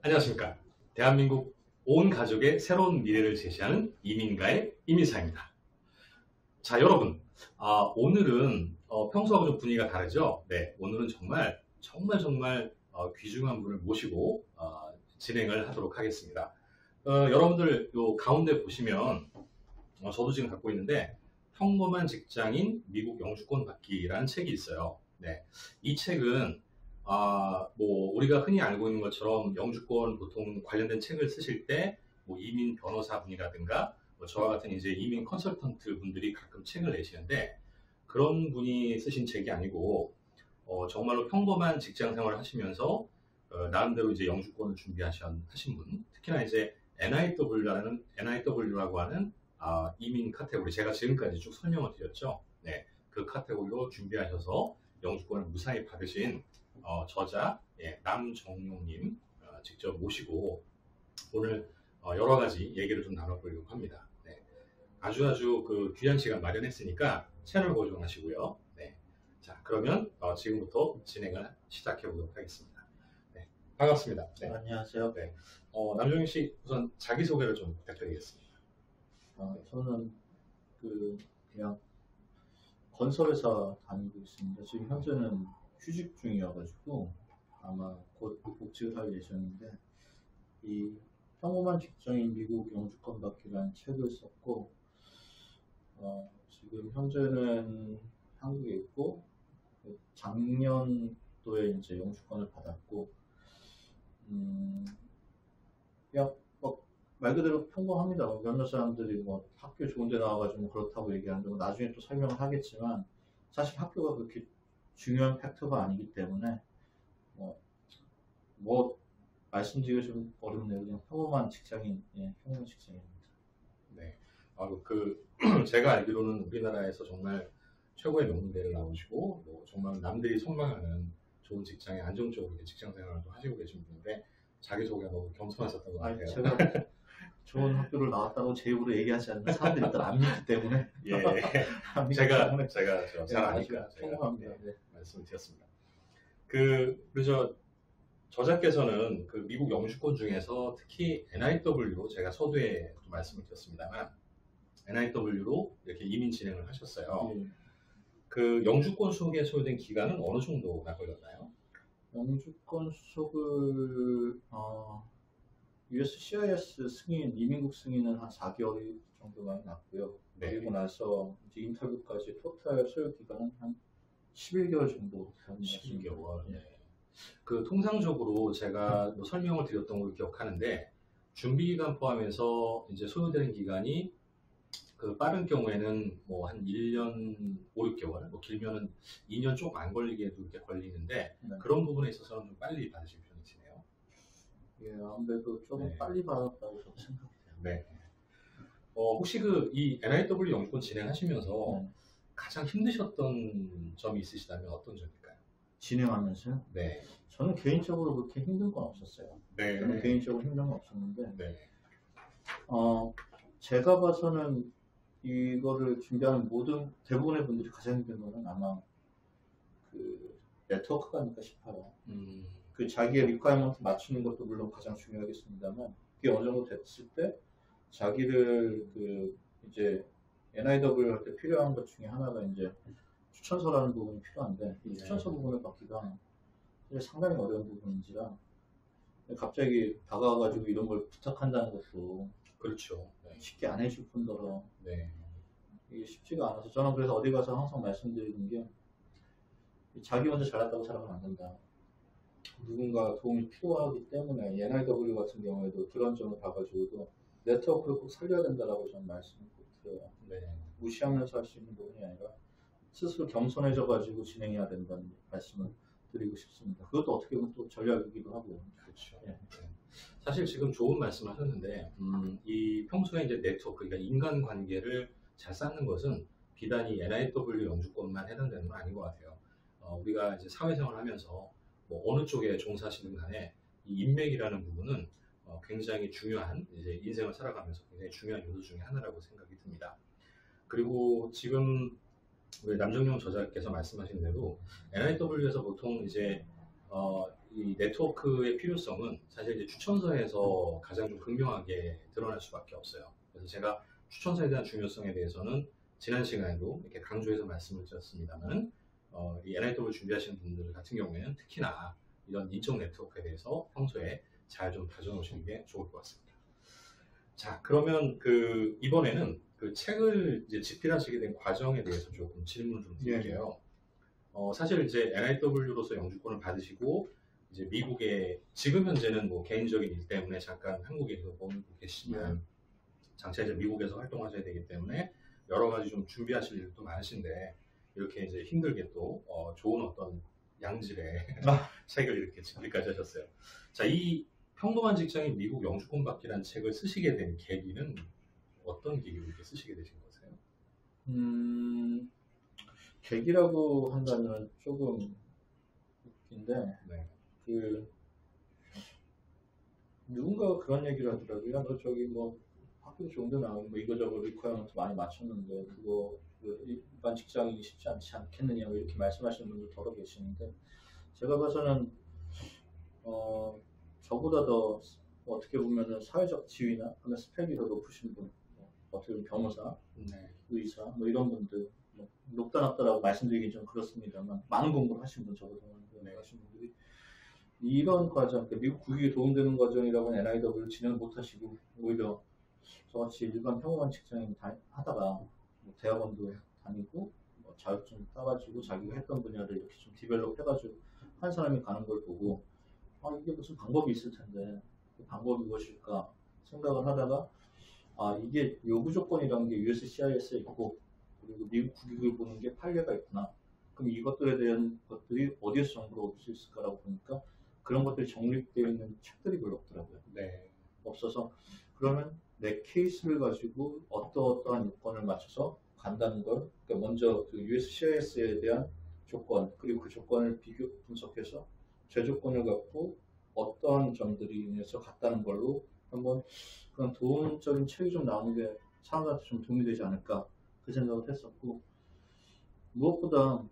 안녕하십니까. 대한민국 온 가족의 새로운 미래를 제시하는 이민가의 이민사입니다. 자, 여러분. 오늘은 평소하고 좀 분위기가 다르죠? 네, 오늘은 정말 귀중한 분을 모시고 진행을 하도록 하겠습니다. 여러분들 요 가운데 보시면 저도 지금 갖고 있는데 평범한 직장인 미국 영주권 받기라는 책이 있어요. 네, 이 책은 뭐 우리가 흔히 알고 있는 것처럼 영주권 보통 관련된 책을 쓰실 때 뭐 이민 변호사분이라든가 뭐 저와 같은 이제 이민 컨설턴트 분들이 가끔 책을 내시는데 그런 분이 쓰신 책이 아니고 정말로 평범한 직장 생활을 하시면서 나름대로 이제 영주권을 하신 분, 특히나 이제 NIW라고 하는 이민 카테고리, 제가 지금까지 쭉 설명을 드렸죠. 네, 그 카테고리로 준비하셔서 영주권을 무사히 받으신 저자 남정용님 직접 모시고 오늘 여러 가지 얘기를 좀 나눠보려고 합니다. 네, 아주 그 귀한 시간 마련했으니까 채널 고정하시고요. 네, 자 그러면 지금부터 진행을 시작해 보도록 하겠습니다. 네, 반갑습니다. 네, 안녕하세요. 네, 남정용 씨 우선 자기 소개를 좀 부탁드리겠습니다. 저는 그냥 건설회사 다니고 있습니다. 지금 현재는 휴직 중이어가지고 아마 곧 복직을 할 예정인데, 이 평범한 직장인 미국 영주권 받기라는 책을 썼고, 지금 현재는 한국에 있고 작년도에 이제 영주권을 받았고, 그냥 말 그대로 평범합니다. 몇몇 사람들이 뭐 학교 좋은 데 나와가지고 그렇다고 얘기하는데, 나중에 또 설명을 하겠지만 사실 학교가 그렇게 중요한 팩터가 아니기 때문에 뭐 말씀드리기 좀 어렵네요. 그냥 평범한 직장인, 평범한 직장인입니다. 네, 제가 알기로는 우리나라에서 정말 최고의 명문대를 나오시고 뭐 정말 남들이 선망하는 좋은 직장에 안정적으로 직장 생활을 또 하시고 계신 분인데 자기소개가 너무 겸손하셨던 것 같아요. 제가 좋은 학교를 나왔다고 제 입으로 얘기하지 않는 사람들이 일단 안 믿기 때문에 제가 잘 아니까 평범합니다. 말씀을 드렸습니다. 그저 저자께서는 그 미국 영주권 중에서 특히 NIW로 제가 서두에 말씀을 드렸습니다만 NIW로 이렇게 이민 진행을 하셨어요. 그 영주권 수속에 소요된 기간은 어느 정도가 걸렸나요? 영주권 수속을 USCIS 승인, 이민국 승인은 한 4개월 정도가 났고요. 네. 그리고 나서 이제 인터뷰까지 토탈 소요 기간은 한 11개월 정도. 11개월. 네. 그 통상적으로 제가 뭐 설명을 드렸던 걸 기억하는데 준비 기간 포함해서 이제 소요되는 기간이 그 빠른 경우에는 뭐 한 1년 5, 6개월, 뭐 길면은 2년 조금 안 걸리게도 이렇게 걸리는데 그런 부분에 있어서는 좀 빨리 받으실 편이시네요. 예, 아무래도 조금 빨리 받았다고 저도 생각해요. 네. 혹시 이 NIW 영주권 진행하시면서 가장 힘드셨던 점이 있으시다면 어떤 점일까요? 진행하면서요? 네. 저는 개인적으로 그렇게 힘든 건 없었어요. 네. 저는 개인적으로 힘든 건 없었는데, 네. 제가 봐서는 이거를 준비하는 대부분의 분들이 가장 힘든 거는 아마 그 네트워크가 아닐까 싶어요. 그 자기의 리퀘어먼트 맞추는 것도 물론 가장 중요하겠습니다만, 그게 어느 정도 됐을 때 자기를 이제 NIW 할 때 필요한 것 중에 하나가 이제 추천서라는 부분이 필요한데, 이 추천서 부분을 받기가 상당히 어려운 부분인지라 갑자기 다가와가지고 이런 걸 부탁한다는 것도 그렇죠. 쉽게 안 해줄 뿐더러 네. 이게 쉽지가 않아서, 저는 그래서 어디 가서 항상 말씀드리는 게, 자기 혼자 잘났다고 살아가면 안 된다. 누군가 도움이 필요하기 때문에 NIW 같은 경우에도 그런 점을 봐가지고도 네트워크를 꼭 살려야 된다라고 저는 말씀을 꼭 드려요. 네. 무시하면서 할 수 있는 부분이 아니라 스스로 겸손해져가지고 진행해야 된다는 말씀을 드리고 싶습니다. 그것도 어떻게 보면 또 전략이기도 하고요. 그렇죠. 네. 사실 지금 좋은 말씀을 하셨는데 이 평소에 이제 네트워크, 그러니까 인간관계를 잘 쌓는 것은 비단이 NIW 영주권만 해당되는 건 아닌 것 같아요. 우리가 이제 사회생활을 하면서 뭐 어느 쪽에 종사하시든 간에 이 인맥이라는 부분은 굉장히 중요한, 이제 인생을 살아가면서 굉장히 중요한 요소 중에 하나라고 생각이 듭니다. 그리고 지금 우리 남정용 저자께서 말씀하신 대로 NIW에서 보통 이제 이 네트워크의 필요성은 사실 이제 추천서에서 가장 좀 극명하게 드러날 수밖에 없어요. 그래서 제가 추천서에 대한 중요성에 대해서는 지난 시간에도 이렇게 강조해서 말씀을 드렸습니다만, 이 NIW 준비하시는 분들 같은 경우에는 특히나 이런 인적 네트워크에 대해서 평소에 잘 좀 다져놓으시는 게 좋을 것 같습니다. 자, 그러면 이번에는 그 책을 이제 집필하시게 된 과정에 대해서 조금 질문을 좀 드릴게요. 사실 이제 NIW로서 영주권을 받으시고 이제 미국에 지금 현재는 뭐 개인적인 일 때문에 잠깐 한국에서 머물고 계시지만 장차 이제 미국에서 활동하셔야 되기 때문에 여러 가지 좀 준비하실 일도 많으신데 이렇게 이제 힘들게 또 좋은 어떤 양질의 책을 이렇게 집필까지 하셨어요. 자, 이 평범한 직장인 미국 영주권 받기라는 책을 쓰시게 된 계기는 어떤 계기로 이렇게 쓰시게 되신 거세요? 계기라고 한다면 조금 웃긴데, 네. 누군가가 그런 얘기를 하더라고요. 너 저기 뭐 학교 좋은 데 나오고 뭐 이거저거 리퀘어먼트 많이 맞췄는데 그거 일반 직장인이 쉽지 않지 않겠느냐 뭐 이렇게 말씀하시는 분들 더러 계시는데, 제가 봐서는 저보다 더 어떻게 보면은 사회적 지위나 하는 스펙이 더 높으신 분, 어떻게 보면 변호사, 의사 뭐 이런 분들, 높다 낮다라고 말씀드리긴 좀 그렇습니다만 많은 공부를 하신 분, 저보다 많은 공부를 하신 분들이 이런 과정, 미국 국익에 도움되는 과정이라고 NIW를 진행을 못하시고 오히려 저같이 일반 평범한 직장인 하다가 뭐 대학원도 다니고 뭐 자격증 따가지고 자기가 했던 분야를 이렇게 좀 디벨롭 해가지고 한 사람이 가는 걸 보고 이게 무슨 방법이 있을 텐데 그 방법이 무엇일까 생각을 하다가 이게 요구 조건이라는 게 USCIS에 있고 그리고 미국 국익을 보는 게 판례가 있구나. 그럼 이것들에 대한 것들이 어디에서 정보를 얻을 수 있을까라고 보니까 그런 것들이 정립되어 있는 책들이 별로 없더라고요. 네. 없어서 그러면 내 케이스를 가지고 어떠한 요건을 맞춰서 간다는 걸, 그러니까 먼저 그 USCIS에 대한 조건 그리고 그 조건을 분석해서 제 조건을 갖고 어떠한 점들이 인해서 같다는 걸로 한번 그런 도움적인 책이 좀 나오는 게 사람들한테 좀 도움이 되지 않을까 그 생각을 했었고, 무엇보다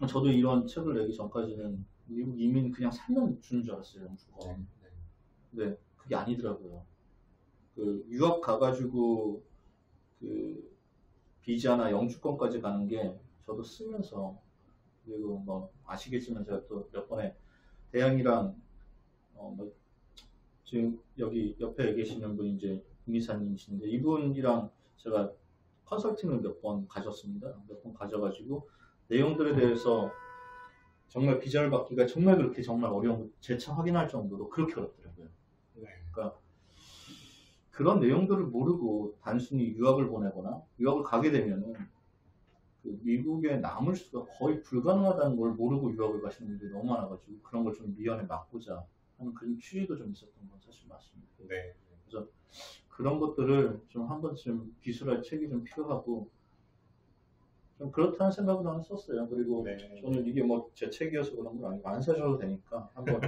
저도 이런 책을 내기 전까지는 미국 이민 그냥 살면 주는 줄 알았어요, 영주권. 네, 그게 아니더라고요. 유학 가가지고 비자나 영주권까지 가는 게 저도 쓰면서, 그리고 뭐 아시겠지만 제가 또 몇 번에 대양이랑 지금 여기 옆에 계시는 분이 이제 이미사님이신데 이분이랑 제가 컨설팅을 몇 번 가졌습니다. 몇 번 가져가지고 내용들에 대해서 정말 비자를 받기가 정말 그렇게 정말 어려운 재차 확인할 정도로 그렇게 어렵더라고요. 그러니까 그런 내용들을 모르고 단순히 유학을 보내거나 유학을 가게 되면은 미국에 남을 수가 거의 불가능하다는 걸 모르고 유학을 가시는 분들이 너무 많아가지고 그런 걸 좀 미연에 막고자 하는 그런 취지도 좀 있었던 건 사실 맞습니다. 네. 그래서 그런 것들을 좀 한 번쯤 기술할 책이 좀 필요하고 좀 그렇다는 생각을 나는 썼어요. 그리고 저는 이게 뭐 제 책이어서 그런 건 아니고 안 사셔도 되니까 한번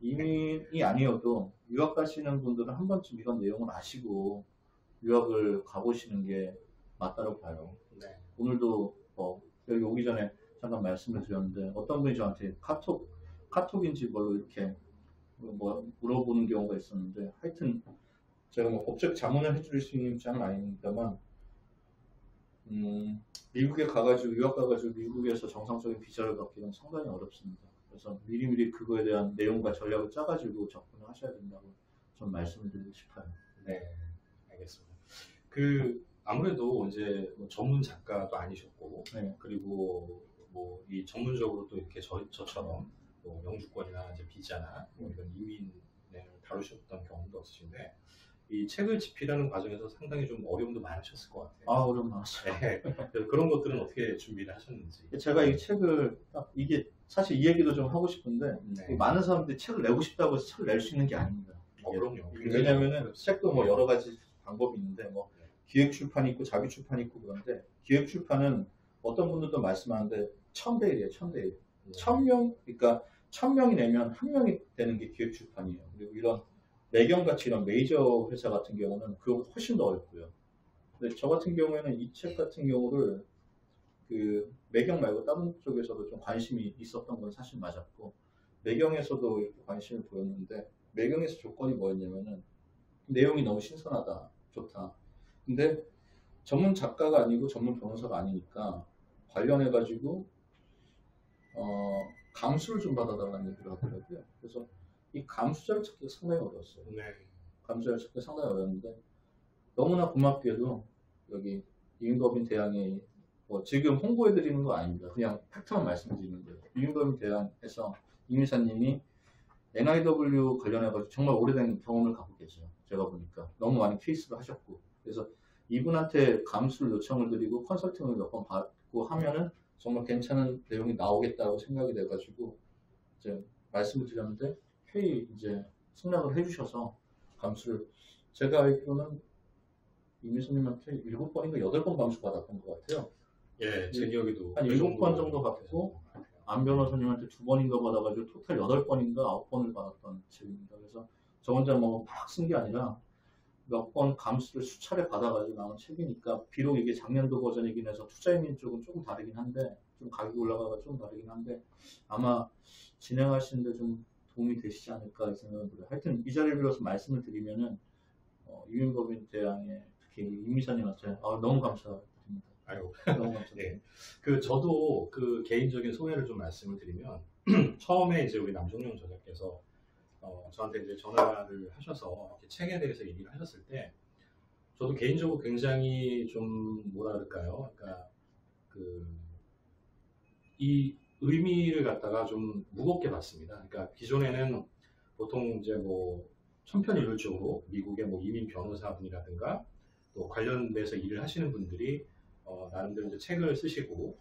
이민이 아니어도 유학 가시는 분들은 한 번쯤 이런 내용을 아시고 유학을 가보시는 게 맞다고 봐요. 네. 오늘도 여기 오기 전에 잠깐 말씀을 드렸는데 어떤 분이 저한테 카톡인지 뭘로 이렇게 뭐 물어보는 경우가 있었는데, 하여튼 제가 뭐 법적 자문을 해줄 수 있는 입장은 아닙니다만 미국에 가가지고 유학 가가지고 미국에서 정상적인 비자를 받기는 상당히 어렵습니다. 그래서 미리미리 그거에 대한 내용과 전략을 짜가지고 접근을 하셔야 된다고 좀 말씀을 드리고 싶어요. 네, 알겠습니다. 아무래도 이제 뭐 전문 작가도 아니셨고, 네. 그리고 뭐 이 전문적으로 또 이렇게 저처럼 뭐 영주권이나 이제 비자나 뭐 이런 이민을 다루셨던 경험도 없으신데 이 책을 집필하는 과정에서 상당히 좀 어려움도 많으셨을 것 같아요. 어려움 많았어요. 네. 그런 것들은 어떻게 준비를 하셨는지. 제가 이 책을 이게 사실 이 얘기도 좀 하고 싶은데 많은 사람들이 책을 내고 싶다고 해서 책을 낼 수 있는 게 아닙니다. 그럼요. 왜냐면은 책도 뭐 여러 가지 방법이 있는데 뭐 기획 출판이 있고 자기 출판이 있고 그런데 기획 출판은 어떤 분들도 말씀하는데 1000대 1이에요. 1000대 1. 1000명, 그러니까 1000명이 내면 1명이 되는 게 기획 출판이에요. 그리고 이런 매경같이 이런 메이저 회사 같은 경우는 그거보다 훨씬 더 어렵고요. 근데 저 같은 경우에는 이 책 같은 경우를 매경 말고 다른 쪽에서도 좀 관심이 있었던 건 사실 맞았고, 매경에서도 이렇게 관심을 보였는데 매경에서 조건이 뭐였냐면은 내용이 너무 신선하다, 좋다. 근데 전문 작가가 아니고 전문 변호사가 아니니까 관련해가지고 감수를 좀 받아달라는 얘기를 하더라고요. 그래서 이 감수자를 찾기가 상당히 어려웠어요. 네. 감수자를 찾기가 상당히 어려웠는데 너무나 고맙게도 여기 이민법인 대항에 뭐 지금 홍보해드리는 거 아닙니다. 그냥 팩트만 말씀드리는 거예요. 이민법인 대항에서 이민사님이 NIW 관련해가지고 정말 오래된 경험을 갖고 계세요. 제가 보니까 너무 많은 케이스를 하셨고 그래서 이분한테 감수를 요청을 드리고 컨설팅을 몇 번 받고 하면은 정말 괜찮은 내용이 나오겠다고 생각이 돼가지고 이제 말씀을 드렸는데 회의 이제 승낙을 해주셔서 감수를 제가 알기로는 이민수님한테 7번인가 8번 감수 받았던 것 같아요. 예, 제 기억에도 한 7번 정도 받고 안 변호사님한테 2번인가 받아가지고 토탈 8번인가 9번을 받았던 책입니다. 그래서 저 혼자 뭐 막 쓴 게 아니라 몇 번 감수를 수차례 받아가지고 나온 책이니까 비록 이게 작년도 버전이긴 해서 투자인민 쪽은 조금 다르긴 한데 좀 가격이 올라가가 좀 다르긴 한데 아마 진행하시는데 좀 도움이 되시지 않을까 생각을 들어요. 하여튼 이 자리를 빌어서 말씀을 드리면은 이민법인 대항에 특히 이미사님한테 너무 감사드립니다. 아이고. 너무 감사드립니다. 네. 저도 그 개인적인 소회를 좀 말씀을 드리면 처음에 이제 우리 남종용 저자께서 저한테 이제 전화를 하셔서 이렇게 책에 대해서 얘기를 하셨을 때 저도 개인적으로 굉장히 좀 뭐라 그럴까요? 그러니까 이 의미를 갖다가 좀 무겁게 봤습니다. 그러니까 기존에는 보통 이제 뭐 천편일률적으로 미국의 뭐 이민 변호사분이라든가 또 관련돼서 일을 하시는 분들이 나름대로 이제 책을 쓰시고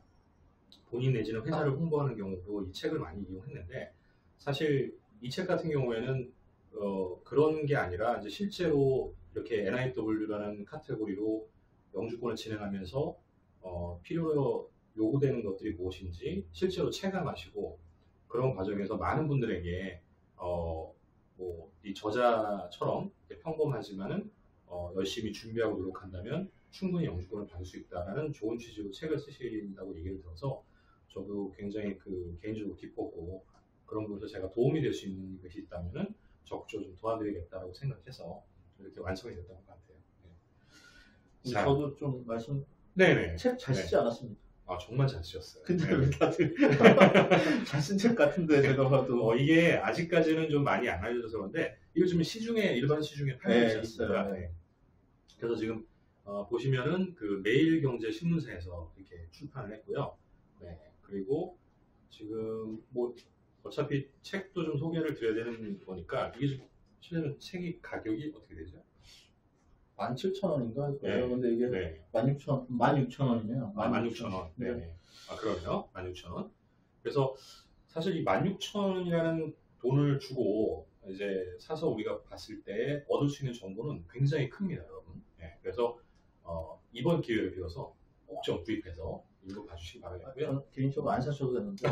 본인 내지는 회사를 홍보하는 경우도 이 책을 많이 이용했는데 사실 이 책 같은 경우에는 그런 게 아니라 이제 실제로 이렇게 NIW라는 카테고리로 영주권을 진행하면서 필요로 요구되는 것들이 무엇인지 실제로 체감하시고 그런 과정에서 많은 분들에게 뭐 이 저자처럼 평범하지만은 열심히 준비하고 노력한다면 충분히 영주권을 받을 수 있다라는 좋은 취지로 책을 쓰신다고 얘기를 들어서 저도 굉장히 개인적으로 기뻤고 그런 부분에서 제가 도움이 될 수 있는 것이 있다면은 적극적으로 좀 도와드리겠다라고 생각해서 이렇게 완성이 됐던 것 같아요. 네. 저도 좀 네네. 책 잘 쓰지 않았습니다. 정말 잘 쓰셨어요. 근데 왜 다들 잘 쓴 책 같은데 제가 봐도 이게 아직까지는 좀 많이 안 알려져서 그런데 이거 지금 일반 시중에 팔고 있습니다. 네. 그래서 지금 보시면은 매일경제신문사에서 이렇게 출판을 했고요. 네. 그리고 지금 뭐 어차피 책도 좀 소개를 드려야 되는 거니까 이게 실제로 책이 가격이 어떻게 되죠? 17,000원인가? 네. 근데 이게 네. 16,000원이네요. 16,000원. 네. 그러네요. 16,000원. 그래서 사실 이 16,000원이라는 돈을 주고 이제 사서 우리가 봤을 때 얻을 수 있는 정보는 굉장히 큽니다, 여러분. 네. 그래서 이번 기회를 빌어서 꼭 좀 구입해서 읽어봐주시기 바라겠고요. 저는 개인적으로 안 사셔도 되는데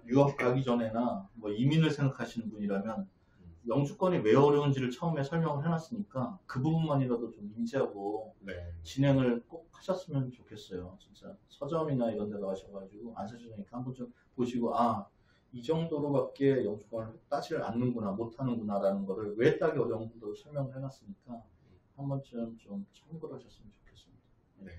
유학 가기 전에나 뭐 이민을 생각하시는 분이라면 영주권이 왜 어려운지를 처음에 설명을 해놨으니까 그 부분만이라도 좀 인지하고 네. 진행을 꼭 하셨으면 좋겠어요. 진짜 서점이나 이런 데 가셔가지고 안 사시니까 한번 좀 보시고 이 정도로밖에 영주권을 따지를 않는구나 못하는구나 라는 거를 왜 따기 어려운지도 설명을 해놨으니까 한 번쯤 좀 참고를 하셨으면 좋겠습니다. 네.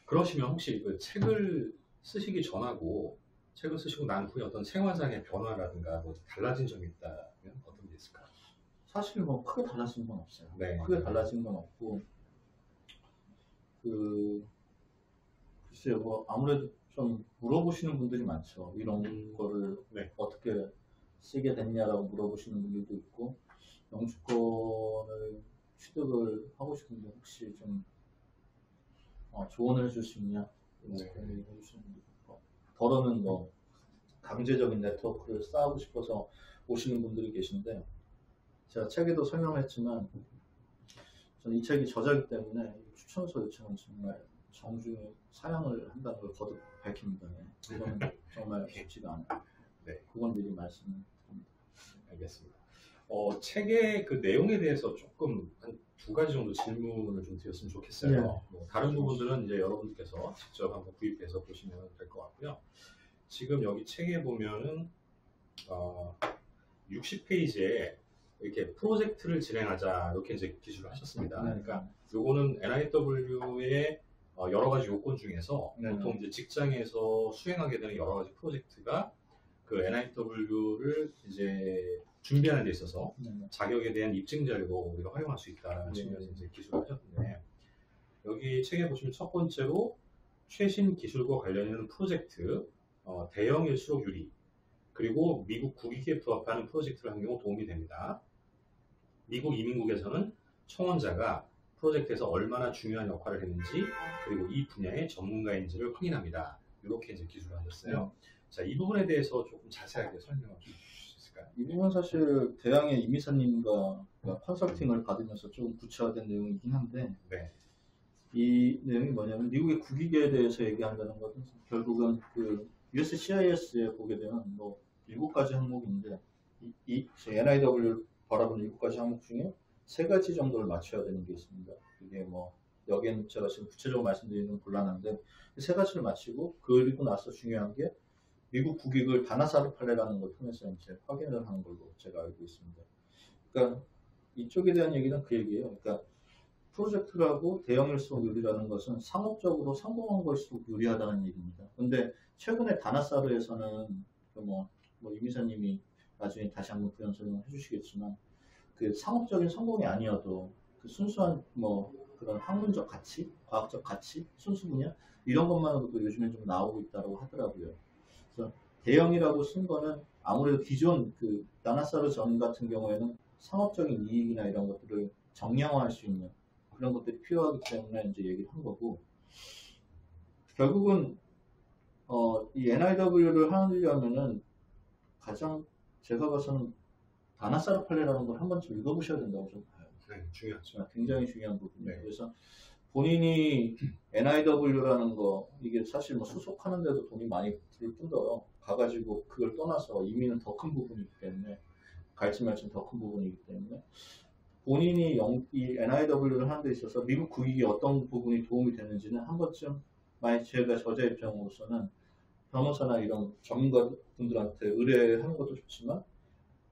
그러시면 혹시 책을 쓰시기 전하고 책을 쓰시고 난 후에 어떤 생활상의 변화라든가 뭐 달라진 점이 있다면 어떤 게 있을까요? 사실 뭐 크게 달라진 건 없어요. 네. 크게 달라진 건 없고 글쎄요, 뭐 아무래도 좀 물어보시는 분들이 많죠. 이런 거를 네. 어떻게 쓰게 됐냐라고 물어보시는 분들도 있고 영주권을 취득을 하고 싶은데 혹시 좀 조언을 해줄 수 있냐? 네. 더러는 뭐 강제적인 네트워크를 쌓고 싶어서 오시는 분들이 계신데 제가 책에도 설명했지만 저는 이 책이 저자이기 때문에 추천서 요청은 정말 정중히 사양을 한다는 걸 거듭 밝힙니다. 그건 정말 쉽지가 않아요. 네. 그건 미리 말씀을 드립니다. 알겠습니다. 책의 내용에 대해서 조금 한 2가지 정도 질문을 좀 드렸으면 좋겠어요. 네. 뭐 다른 부분들은 이제 여러분께서 직접 한번 구입해서 보시면 될 것 같고요. 지금 여기 책에 보면은 60페이지에 이렇게 프로젝트를 진행하자 이렇게 이제 기술을 하셨습니다. 네. 그러니까 요거는 NIW의 여러 가지 요건 중에서 네. 보통 이제 직장에서 수행하게 되는 여러 가지 프로젝트가 그 NIW를 이제 준비하는 데 있어서 네. 자격에 대한 입증 자료로 우리가 활용할 수 있다는 네. 측면에서 이제 기술을 하셨는데 여기 책에 보시면 첫 번째로 최신 기술과 관련된 프로젝트, 대형일수록 유리, 그리고 미국 국익에 부합하는 프로젝트를 한 경우 도움이 됩니다. 미국 이민국에서는 청원자가 프로젝트에서 얼마나 중요한 역할을 했는지 그리고 이 분야의 전문가인지를 확인합니다. 이렇게 이제 기술을 하셨어요. 자, 이 부분에 대해서 조금 자세하게 설명을 좀 해주실 수 있을까요? 이 부분은 사실 대양의 이미사님과 컨설팅을 받으면서 조금 구체화된 내용이긴 한데 네. 이 내용이 뭐냐면 미국의 국익에 대해서 얘기한다는 것은 결국은 그 USCIS에 보게 되면 뭐 7가지 항목인데 이 NIW를 바라보는 7가지 항목 중에 3가지 정도를 맞춰야 되는 게 있습니다. 이게 뭐 여기는 제가 지금 구체적으로 말씀드리는 건 곤란한데 3가지를 맞추고 그리고 나서 중요한 게 미국 국익을 다나사르팔레라는 걸 통해서 이제 확인을 하는 걸로 제가 알고 있습니다. 그러니까 이쪽에 대한 얘기는 그 얘기예요. 그러니까 프로젝트라고 대형일수록 유리라는 것은 상업적으로 성공한 걸수록 유리하다는 얘기입니다. 근데 최근에 다나사르에서는 뭐 이미사님이 나중에 다시 한번 부연 설명을 해주시겠지만 그 상업적인 성공이 아니어도 그 순수한 뭐 그런 학문적 가치, 과학적 가치, 순수 분야 이런 것만으로도 요즘에 좀 나오고 있다고 하더라고요. 그래서 대형이라고 쓴 거는 아무래도 기존 그 다나사르 전 같은 경우에는 상업적인 이익이나 이런 것들을 정량화할 수 있는 그런 것들이 필요하기 때문에 이제 얘기를 한 거고 결국은 이 NIW를 하려면은 가장 제가 봐서는 다나사르팔레라는 걸 한 번쯤 읽어보셔야 된다고 좀 봐요. 네, 중요하죠. 굉장히 중요한 부분이에요. 네. 그래서 본인이 NIW라는 거 이게 사실 뭐 수속하는데도 돈이 많이 들 뿐더러 가가지고 그걸 떠나서 이민은 더 큰 부분이기 때문에 갈지 말지 더 큰 부분이기 때문에 본인이 이 NIW를 하는 데 있어서 미국 국익이 어떤 부분이 도움이 되는지는 한 번쯤 만약 제가 저자 입장으로서는 변호사나 이런 전문가분들한테 의뢰하는 것도 좋지만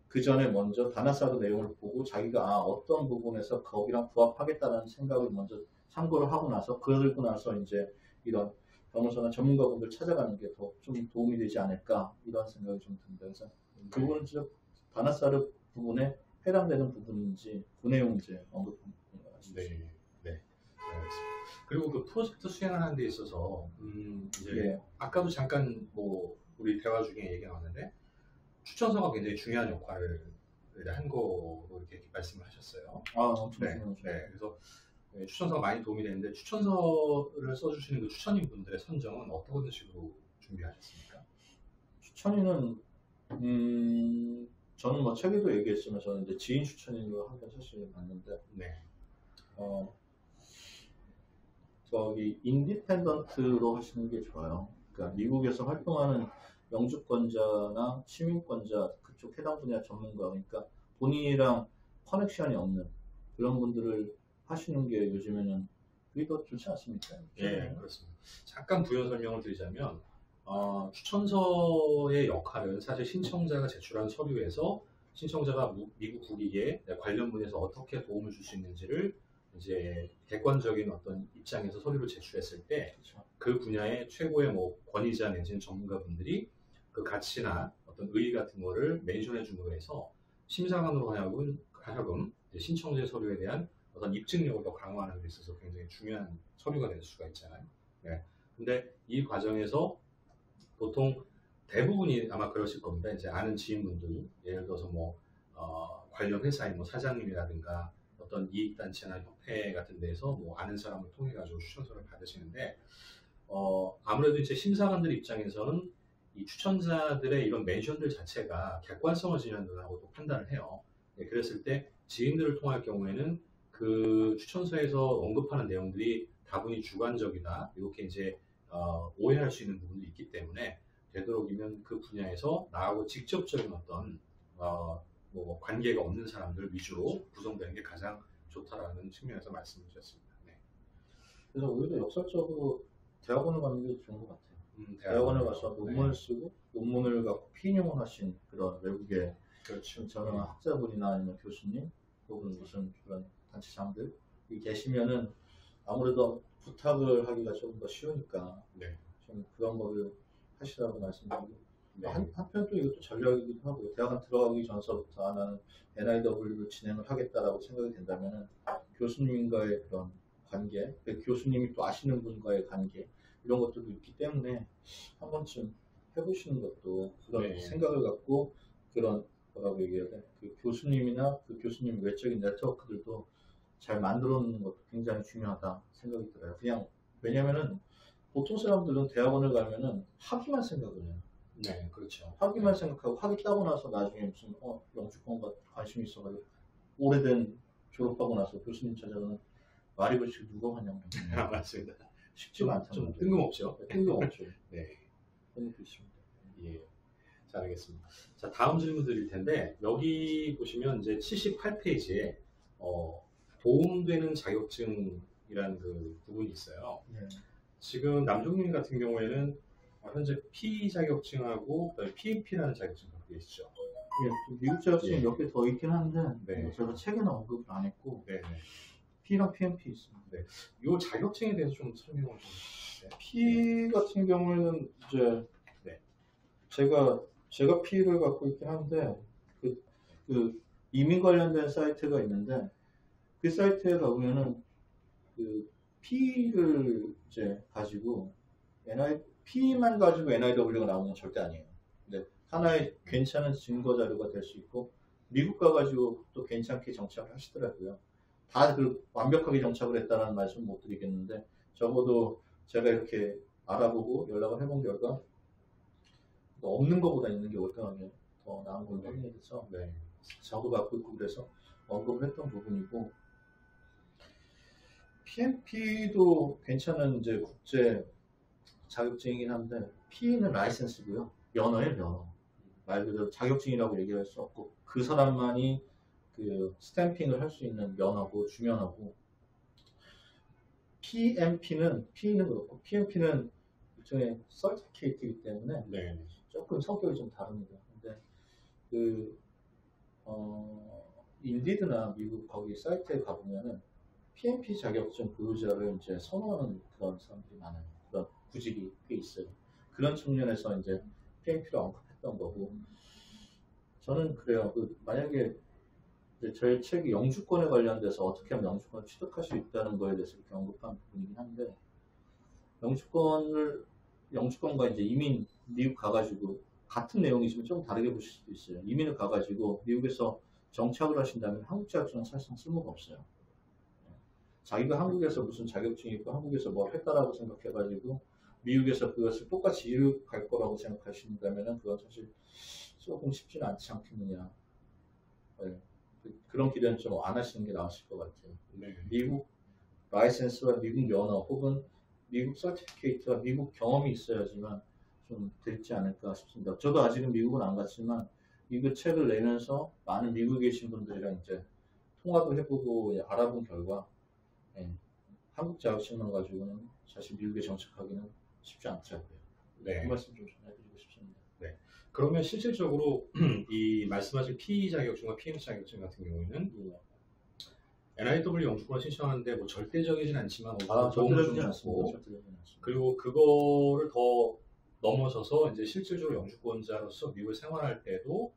그 전에 먼저 다나사르 내용을 보고 자기가 어떤 부분에서 거기랑 부합하겠다는 생각을 먼저 참고를 하고 나서 그러고 나서 이제 이런 변호사나 전문가분들 찾아가는 게 더 좀 도움이 되지 않을까 이런 생각이 좀 듭니다. 그래서 그 부분은 즉 다나사르 부분에 해당되는 부분인지 그 내용 이제 언급한 부분인 것 같습니다. 네, 네, 알겠습니다. 그리고 그 프로젝트 수행을 하는 데 있어서 이제 아까도 잠깐 뭐 우리 대화 중에 얘기 나왔는데 추천서가 굉장히 중요한 역할을 한 거로 이렇게 말씀을 하셨어요. 엄청 네, 중요하죠. 네, 그래서 추천서가 많이 도움이 되는데 추천서를 써주시는 그 추천인 분들의 선정은 어떤 식으로 준비하셨습니까? 추천인은 저는 뭐 책에도 얘기했지만 저는 이제 지인 추천인으로 하긴 사실 맞는데 네. 저기 인디펜던트로 하시는 게 좋아요. 그러니까 미국에서 활동하는 영주권자나 시민권자 그쪽 해당 분야 전문가 그러니까 본인이랑 커넥션이 없는 그런 분들을 하시는 게 요즘에는 그게 더 좋지 않습니까? 네, 그렇습니다. 잠깐 부연 설명을 드리자면 추천서의 역할은 사실 신청자가 제출한 서류에서 신청자가 미국 국익에 관련 분야에서 어떻게 도움을 줄 수 있는지를 이제 객관적인 어떤 입장에서 서류를 제출했을 때 그 분야의 최고의 뭐 권위자 내지는 전문가분들이 그 가치나 어떤 의의 같은 거를 멘션해 줌으로 해서 심사관으로 하여금 신청자의 서류에 대한 어떤 입증력을 더 강화하는 데 있어서 굉장히 중요한 서류가 될 수가 있잖아요. 네. 근데 이 과정에서 보통 대부분이 아마 그러실 겁니다. 이제 아는 지인분들, 예를 들어서 뭐 관련 회사의 뭐 사장님이라든가 어떤 이익단체나 협회 같은 데에서 뭐 아는 사람을 통해 가지고 추천서를 받으시는데 아무래도 이제 심사관들 입장에서는 이 추천자들의 이런 멘션들 자체가 객관성을 지닌다고 판단을 해요. 네, 그랬을 때 지인들을 통할 경우에는 그 추천서에서 언급하는 내용들이 다분히 주관적이다 이렇게 이제 오해할 수 있는 부분도 있기 때문에 되도록이면 그 분야에서 나하고 직접적인 어떤 뭐 관계가 없는 사람들 위주로 구성되는 게 가장 좋다라는 측면에서 말씀을 드렸습니다. 네. 그래서 오히려 역설적으로 대학원을 가는 게 좋은 것 같아요. 대학원에 가서 논문을 쓰고 논문을 갖고 피인용을 하신 그런 외국의 그렇죠. 저는 학자분이나 아니면 교수님 혹은 무슨 그런 단체장들이 계시면은 아무래도 부탁을 하기가 조금 더 쉬우니까 네. 좀 그런 거를 하시라고 말씀드리고 네. 한편 또 이것도 전략이기도 하고요. 대학원 들어가기 전서부터 나는 NIW를 진행을 하겠다라고 생각이 된다면은 교수님과의 그런 관계, 교수님이 또 아시는 분과의 관계 이런 것들도 있기 때문에 한 번쯤 해보시는 것도 그런 네. 생각을 갖고 그런 뭐라고 얘기해야 돼? 그 교수님이나 그 교수님 외적인 네트워크들도 잘 만들어 놓는 것도 굉장히 중요하다 생각이 들어요. 그냥 왜냐면은 보통 사람들은 대학원을 가면은 학위만 생각을 해요. 네, 그렇죠. 학위만 생각하고 학위 따고 나서 나중에 무슨 영주권과 관심이 있어가지고 오래된 졸업하고 나서 교수님 찾아가는 말이 그렇지 누가 하냐고. 맞습니다. 쉽지가 않다. 좀 뜬금없죠. 뜬금없죠. 네. 그런 게 있습니다. 예. 잘 알겠습니다. 자, 다음 질문 드릴 텐데, 여기 보시면 이제 78페이지에, 도움되는 자격증이라는 그 부분이 있어요. 네. 지금 남종님 같은 경우에는 현재 P 자격증하고 PMP라는 자격증 갖고 계시죠? 예, 미국 자격증이 몇 개 더 있긴 한데 네. 제가 책에는 언급을 안 했고 네. P랑 PMP 있습니다. 네. 이 자격증에 대해서 좀 설명을 좀 해주세요. P 같은 경우에는 이제 네. 제가 P를 갖고 있긴 한데 그 이민 관련된 사이트가 있는데 그 사이트에 가보면은 그 P를 이제 가지고 P만 가지고 NIW가 나오는 건 절대 아니에요. 근데 하나의 괜찮은 증거 자료가 될 수 있고 미국 가가지고 또 괜찮게 정착을 하시더라고요. 다 완벽하게 정착을 했다는 말씀 못 드리겠는데 적어도 제가 이렇게 알아보고 연락을 해본 결과 없는 것보다 있는 게 월등하게 더 나은 걸로 확인이 돼서 네. 저도 갖고 있고 그래서 언급을 했던 부분이고 PMP도 괜찮은 이제 국제 자격증이긴 한데 P는 라이센스고요. 면허예요, 면허. 말 그대로 자격증이라고 얘기할 수 없고 그 사람만이 그 스탬핑을 할 수 있는 면허고 주면허고 P는 그렇고 PMP는 일종의 서티피케이트이기 때문에 네. 조금 성격이 좀 다릅니다. 근데 인디드나 미국 거기 사이트에 가보면은 PMP 자격증 보유자를 이제 선호하는 그런 사람들이 많아요. 그런 구직이 꽤 있어요. 그런 측면에서 이제 PMP를 언급했던 거고 저는 그래요. 만약에 저희 책이 영주권에 관련돼서 어떻게 하면 영주권을 취득할 수 있다는 거에 대해서 이렇게 언급한 부분이긴 한데 영주권과 이제 이민 미국 가가지고 같은 내용이지만 좀 다르게 보실 수도 있어요. 이민을 가가지고 미국에서 정착을 하신다면 한국 자격증은 사실상 쓸모가 없어요. 자기가 한국에서 무슨 자격증이 있고 한국에서 뭘 했다라고 생각해가지고 미국에서 그것을 똑같이 이룩할 거라고 생각하신다면 그건 사실 조금 쉽지는 않지 않겠느냐. 네. 그런 기대는 좀 안 하시는 게 나으실 것 같아요. 네. 미국 라이센스와 미국 면허 혹은 미국 서티피케이트와 미국 경험이 있어야지만 좀 되지 않을까 싶습니다. 저도 아직은 미국은 안 갔지만 이거 책을 내면서 많은 미국에 계신 분들이랑 이제 통화도 해보고 알아본 결과 한국 자격증만 가지고는 사실 미국에 정착하기는 쉽지 않더라고요. 네. 그 말씀 좀 전해드리고 싶습니다. 네. 그러면 실질적으로 이 말씀하신 P 자격증과 PM 자격증 같은 경우에는 NIW 영주권을 신청하는데 뭐 절대적이진 않지만 절대적이진 않습니다. 그리고 그거를 더 넘어서서 이제 실질적으로 영주권자로서 미국에 생활할 때도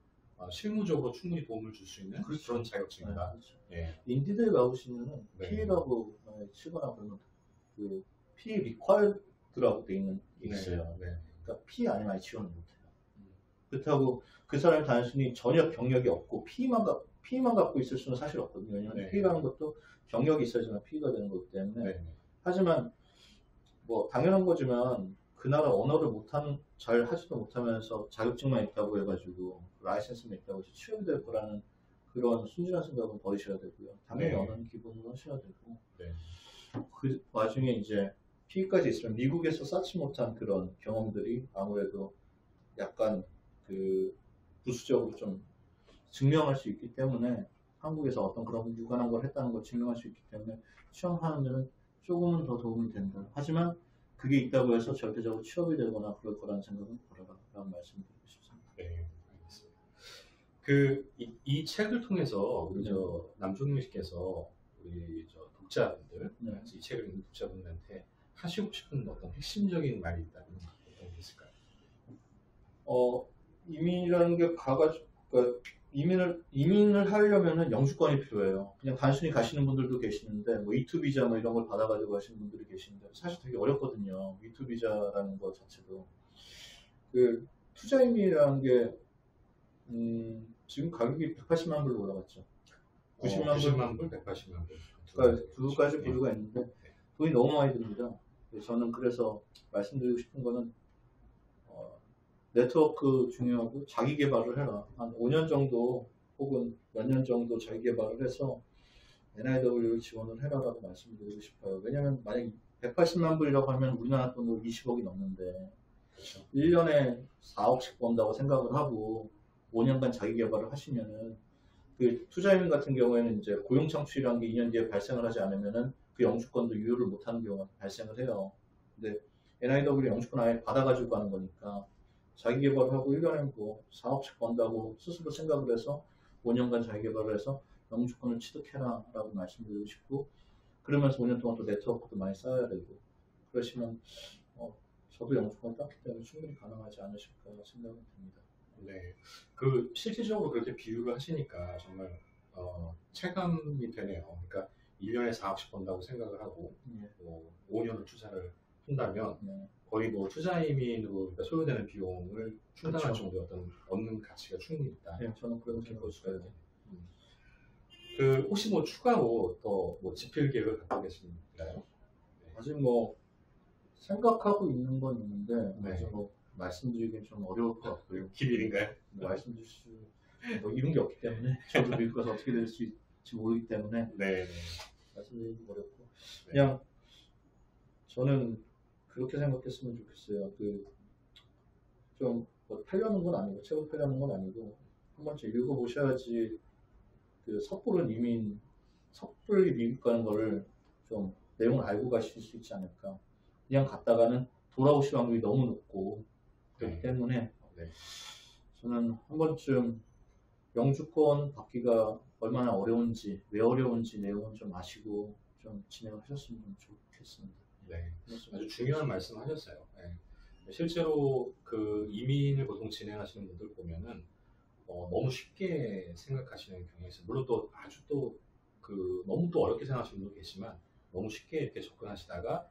실무적으로 충분히 도움을 줄 수 있는 그렇죠. 그런 자격증이다. 그렇죠. 네. 인디드에 가보시면은 네. P라고 치거나 그러면 그 P required라고 돼 있는 게 있어요. 네. 그러니까 P 아니면 지원을 못해요. 그렇다고 그 사람이 단순히 전혀 경력이 없고 P만 갖고 있을 수는 사실 없거든요. 왜냐하면 네. P라는 것도 경력이 있어야지만 P가 되는 거기 때문에. 네. 하지만 뭐 당연한 거지만 그 나라 언어를 잘 하지도 못하면서 자격증만 있다고 해가지고 라이센스만 있다고 해서 취업이 될 거라는 그런 순진한 생각은 버리셔야 되고요. 당연히 네. 언어는 기본으로 하셔야 되고 네. 그 와중에 이제 P까지 있으면 미국에서 쌓지 못한 그런 경험들이 아무래도 약간 그 부수적으로 좀 증명할 수 있기 때문에 한국에서 어떤 그런 유관한 걸 했다는 걸 증명할 수 있기 때문에 취업하는 데는 조금은 더 도움이 된다. 하지만 그게 있다고 해서 절대적으로 취업이 되거나 그럴 거라는 생각은 버려라라는 말씀을 드리고 싶습니다. 네, 알겠습니다. 이 책을 통해서 우리 남종민 씨께서 우리 독자분들, 이 책을 읽는 독자분들한테 하시고 싶은 어떤 핵심적인 말이 있다면 어떤 게 있을까요? 이민이라는 게 그러니까 이민을 하려면은 영주권이 필요해요. 그냥 단순히 가시는 분들도 계시는데, 뭐 E2 비자 뭐 이런 걸 받아가지고 가시는 분들이 계시는데, 사실 되게 어렵거든요. E2 비자라는 거 자체도. 투자 이민이라는 게, 지금 가격이 180만 불로 올라갔죠. 90만 불, 180만 불. 그러니까 두 가지 부류가 있는데, 돈이 너무 많이 듭니다. 저는 그래서 말씀드리고 싶은 거는, 네트워크 중요하고 자기 개발을 해라. 한 5년 정도 혹은 몇 년 정도 자기 개발을 해서 NIW를 지원을 해라라고 말씀드리고 싶어요. 왜냐면 만약 180만 불이라고 하면 우리나라 돈으로 20억이 넘는데 그렇죠. 1년에 4억씩 번다고 생각을 하고 5년간 자기 개발을 하시면은 투자이민 같은 경우에는 이제 고용 창출이라는 게 2년 뒤에 발생을 하지 않으면은 그 영주권도 유효를 못하는 경우가 발생을 해요. 근데 NIW 영주권 아예 받아가지고 가는 거니까 자기 개발을 하고 1년에 뭐 4억씩 번다고 스스로 생각을 해서 5년간 자기 개발을 해서 영주권을 취득해라 라고 말씀드리고 싶고, 그러면서 5년 동안 또 네트워크도 많이 쌓아야 되고, 그러시면 저도 영주권을 땄기 때문에 충분히 가능하지 않으실까 생각은 듭니다. 네, 실질적으로 그렇게 비유를 하시니까 정말 체감이 되네요. 그러니까 1년에 4억씩 번다고 생각을 하고 5년을 투자를 한다면 거의 뭐 투자이민으로 그러니까 소요되는 비용을 충당할 그렇죠. 정도의 어떤 얻는 가치가 충분히 있다. 네, 저는 그렇게 볼 수가 있어요. 혹시 뭐 추가로 더 뭐 집필 계획을 갖고 계신가요? 네. 아직 뭐 생각하고 있는 건 있는데 아직 뭐 말씀드리긴 좀 어려울 것 같고요. 기밀인가요? 말씀드릴 수 뭐 이런 게 없기 때문에 저도 미국 가서 어떻게 될 수 있을지 모르기 때문에 말씀드리기 어렵고 그냥 저는 그렇게 생각했으면 좋겠어요. 좀 뭐 팔려는 건 아니고 책을 팔려는 건 아니고 한 번쯤 읽어보셔야지 섣불리 미국 가는 거를 좀 내용을 알고 가실 수 있지 않을까. 그냥 갔다가는 돌아오실 확률이 너무 높고 그렇기 때문에 저는 한 번쯤 영주권 받기가 얼마나 어려운지, 왜 어려운지 내용은 좀 아시고 좀 진행을 하셨으면 좋겠습니다. 네, 아주 중요한 말씀하셨어요. 네. 실제로 이민을 보통 진행하시는 분들 보면은 너무 쉽게 생각하시는 경향이 있어요. 물론 또 아주 너무 또 어렵게 생각하시는 분도 계시지만 너무 쉽게 이렇게 접근하시다가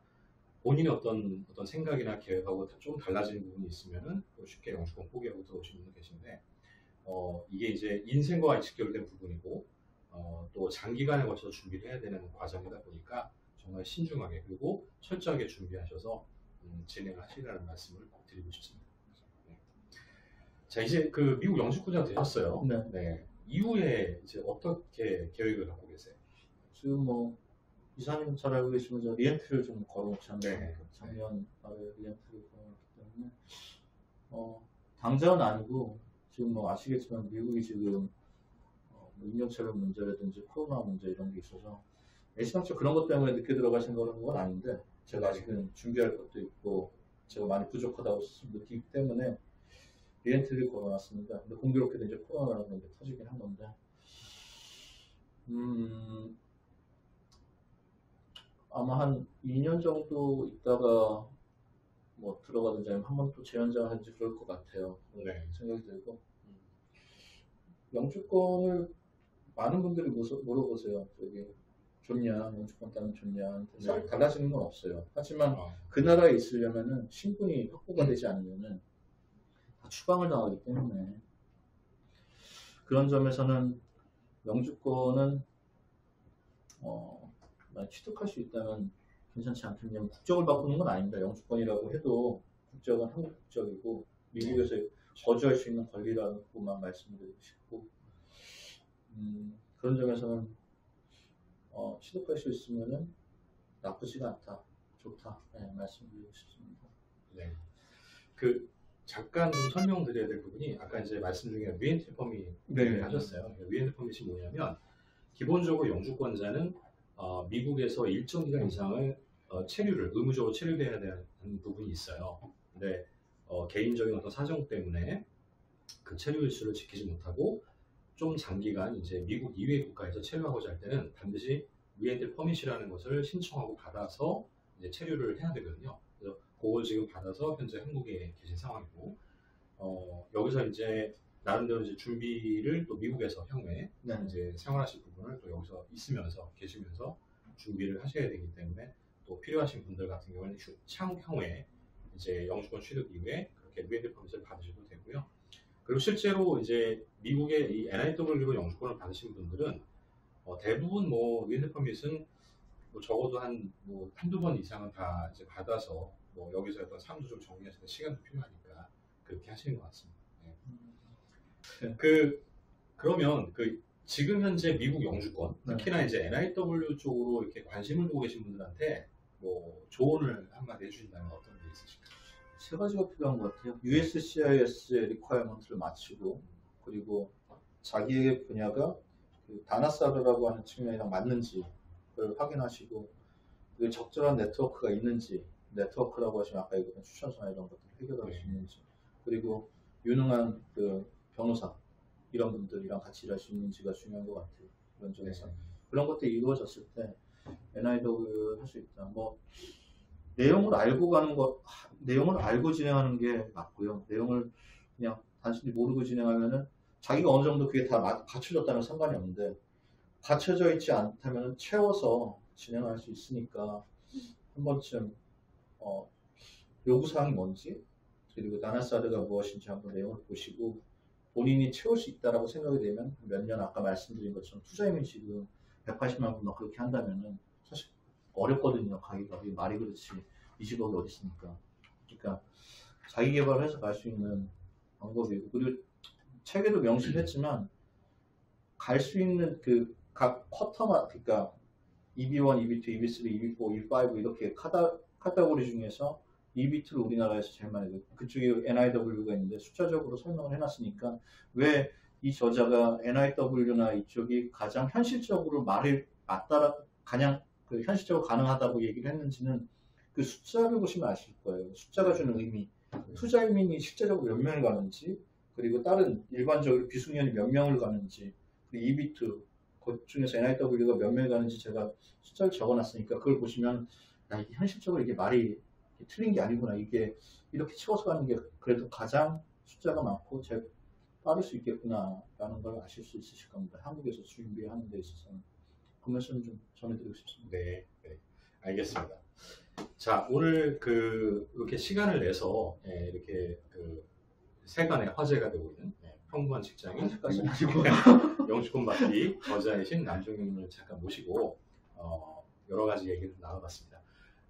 본인의 어떤 생각이나 계획하고 좀 달라지는 부분이 있으면은 또 쉽게 영주권 포기하고 들어오시는 분도 계신데 이게 이제 인생과 직결된 부분이고 또 장기간에 걸쳐서 준비를 해야 되는 과정이다 보니까 정말 신중하게 그리고 철저하게 준비하셔서 진행을 하시라는 말씀을 드리고 싶습니다. 네. 자, 이제 미국 영주권자가 되셨어요. 네. 이후에 이제 어떻게 계획을 갖고 계세요? 지금 뭐 이사님 잘 알고 계시면 저 리엔트를 좀 걸어놓지 않습니까? 작년 말에 리엔트를 걸어놨기 때문에 당장은 아니고 지금 뭐 아시겠지만 미국이 지금 인력차별 문제라든지 코로나 문제 이런 게 있어서 애시당초 그런 것 때문에 늦게 들어가신 건 아닌데 제가 아직은 준비할 것도 있고 제가 많이 부족하다고 느끼기 때문에 리엔트를 걸어놨습니다. 근데 공교롭게도 이제 코로나라는 게 터지긴 한 건데 아마 한 2년 정도 있다가 뭐 들어가든지 아니면 한 번 또 재연장을 하든지 그럴 것 같아요. 생각이 들고 영주권을 많은 분들이 물어보세요. 저기 좋냐, 영주권 따면 좋냐. 달라지는 건 없어요. 하지만 그 나라에 있으려면은 신분이 확보가 되지 않으면은 다 추방을 당하기 때문에 그런 점에서는 영주권은 만약 취득할 수 있다면 괜찮지 않겠냐면 국적을 바꾸는 건 아닙니다. 영주권이라고 해도 국적은 한국 국적이고 미국에서 거주할 수 있는 권리라고만 말씀드리고 싶고 그런 점에서는 취득할 수 있으면은 나쁘지가 않다, 좋다 말씀드리고 싶습니다. 네. 잠깐 좀 설명드려야 될 부분이 아까 이제 말씀 중에 리엔트리 퍼밋 하셨어요. 리엔트리 퍼밋이 뭐냐면 기본적으로 영주권자는 미국에서 일정 기간 이상을 의무적으로 체류해야 되는 부분이 있어요. 근데 개인적인 어떤 사정 때문에 그 체류 일수를 지키지 못하고 좀 장기간 이제 미국 이외 국가에서 체류하고자 할 때는 반드시 위엔들 퍼밋이라는 것을 신청하고 받아서 이제 체류를 해야 되거든요. 그래서 그걸 지금 받아서 현재 한국에 계신 상황이고, 여기서 이제 나름대로 이제 준비를 또 미국에서 향후에 네. 이제 생활하실 부분을 또 여기서 있으면서 계시면서 준비를 하셔야 되기 때문에 또 필요하신 분들 같은 경우는 향후에 이제 영주권 취득 이후에 그렇게 위엔들 퍼밋을 받으셔도 되고요. 그리고 실제로 이제 미국의 이 NIW로 영주권을 받으신 분들은 대부분 뭐 위엔들 퍼밋은 뭐 적어도 한두 번 이상은 다 이제 받아서 뭐 여기서 어떤 삶도 좀 정리하실 때 시간도 필요하니까 그렇게 하시는 것 같습니다. 네. 그러면 지금 현재 미국 영주권, 특히나 이제 NIW 쪽으로 이렇게 관심을 두고 계신 분들한테 뭐 조언을 한마디 해주신다면 어떤 게 있으실까요? 세 가지가 필요한 것 같아요. USCIS의 리퀘어먼트를 마치고, 그리고 자기의 분야가 다나사르라고 하는 측면이랑 맞는지 그걸 확인하시고, 그게 적절한 네트워크가 있는지, 네트워크라고 하시면 아까 얘기했던 추천서나 이런 것들을 해결할 수 있는지, 그리고 유능한 변호사 이런 분들이랑 같이 일할 수 있는지가 중요한 것 같아요. 그런 점에서 그런 것들이 이루어졌을 때 NIW 할 수 있다. 뭐 내용을 알고 진행하는 게 맞고요. 내용을 그냥 단순히 모르고 진행하면은 자기가 어느 정도 그게 다 갖춰졌다면 상관이 없는데, 갖춰져 있지 않다면 채워서 진행할 수 있으니까 한 번쯤 요구사항이 뭔지, 그리고 나나사르가 무엇인지 한번 내용을 보시고 본인이 채울 수 있다라고 생각이 되면 몇 년 아까 말씀드린 것처럼 투자이민 지금 180만 분 막 그렇게 한다면은 사실 어렵거든요. 가기가. 말이 그렇지 20억이 어디 있습니까? 그러니까 자기 개발을 해서 갈 수 있는 방법이고, 그리고 책에도 명시했지만 갈 수 있는 각 쿼터마다, 그러니까 EB1, EB2, EB3, EB4, EB5 이렇게 카테고리 중에서 EB2를 우리나라에서 제일 많이 해요. 그쪽에 NIW가 있는데 숫자적으로 설명을 해놨으니까 왜 이 저자가 NIW나 이쪽이 가장 현실적으로 가장 현실적으로 가능하다고 얘기를 했는지는 그 숫자를 보시면 아실 거예요. 숫자가 주는 의미, 투자이민이 실제적으로 몇 명을 가는지, 그리고 다른 일반적으로 비숙련이 몇 명을 가는지, 그리고 EB2 그 중에서 NIW가 몇 명을 가는지 제가 숫자를 적어놨으니까 그걸 보시면 이게 현실적으로 이게 말이 틀린 게 아니구나, 이게 이렇게 채워서 가는 게 그래도 가장 숫자가 많고 제일 빠를 수 있겠구나 라는 걸 아실 수 있으실 겁니다. 한국에서 준비하는 데 있어서는 그 말씀 좀 전해드리고 싶습니다. 네, 알겠습니다. 자, 오늘 이렇게 시간을 내서 이렇게 세간의 화제가 되고 있는 평범한 직장인 영주권 받기 저자이신 남종윤을 잠깐 모시고 여러 가지 얘기를 나눠봤습니다.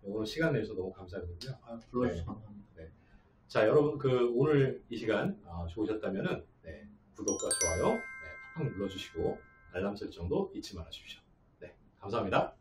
오늘 시간 내주셔서 너무 감사드리고요. 불러주셔서 감사합니다. 네. 자, 여러분 오늘 이 시간 좋으셨다면은 구독과 좋아요 팍팍 눌러주시고 알람 설정도 잊지 말아주십시오. 네, 감사합니다.